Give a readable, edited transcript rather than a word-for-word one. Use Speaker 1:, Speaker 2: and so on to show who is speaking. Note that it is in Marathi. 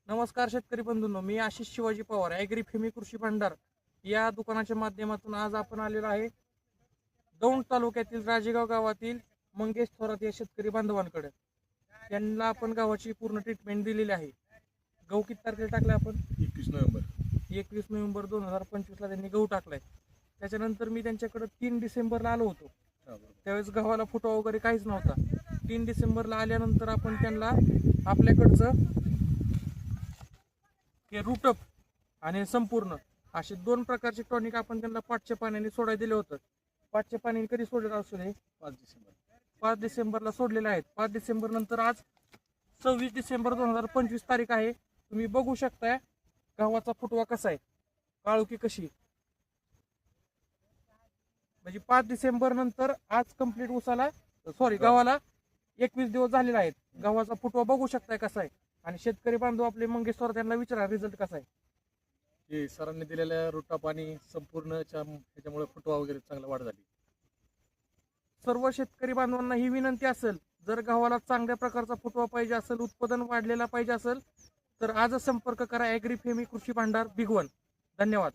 Speaker 1: नमस्कार शेतकरी बंधूंनो, मी आशिष शिवाजी पवार, ॲग्री फेमी कृषी भांडार या दुकानाच्या माध्यमातून आज आपण आलेलो आहे दौंड तालुक्यातील राजेगाव गावातील मंगेश थोरात या शेतकरी बांधवांकडे. त्यांना आपण गावाची पूर्ण ट्रीटमेंट दिलेली आहे. गहू किती तारखेला टाकला आपण? 21 नोव्हेंबर 2025 ला त्यांनी गहू टाकलाय. त्याच्यानंतर मी त्यांच्याकडे 3 डिसेंबरला आलो होतो. त्यावेळेस गव्हाला फुटवा वगैरे काहीच नव्हता. 3 डिसेंबरला आल्यानंतर आपण त्यांना आपल्याकडचं हे रूटअप आणि संपूर्ण असे 2 प्रकारचे टॉनिक आपण त्यांना 5च्या पाण्याने सोडायला दिले होतं. 5च्या पाण्याने कधी सोडलेलं असू दे? 5 डिसेंबरला सोडलेले आहेत. 5 डिसेंबर नंतर आज 26 डिसेंबर 2025 तारीख आहे. तुम्ही बघू शकताय गव्हाचा फुटवा कसा आहे, काळुकी कशी. म्हणजे 5 डिसेंबर नंतर आज कंप्लीट गव्हाला 21 दिवस झालेले आहेत. गव्हाचा फुटवा बघू शकताय कसा आहे. आणि शेतकरी बांधव आपले मंगेश थोरात त्यांना विचारा रिझल्ट कसा आहे.
Speaker 2: हे सरांनी दिलेल्या रोटा पाणी संपूर्णच्या ह्याच्यामुळे फुटवा वगैरे चांगला वाढ झाली.
Speaker 1: सर्व शेतकरी बांधवांना ही विनंती असेल, जर गव्हाला चांगल्या प्रकारचा फुटवा पाहिजे असेल, उत्पादन वाढलेला पाहिजे असेल, तर आजच संपर्क करा ॲग्री फेमी कृषी भांडार भिगवण. धन्यवाद.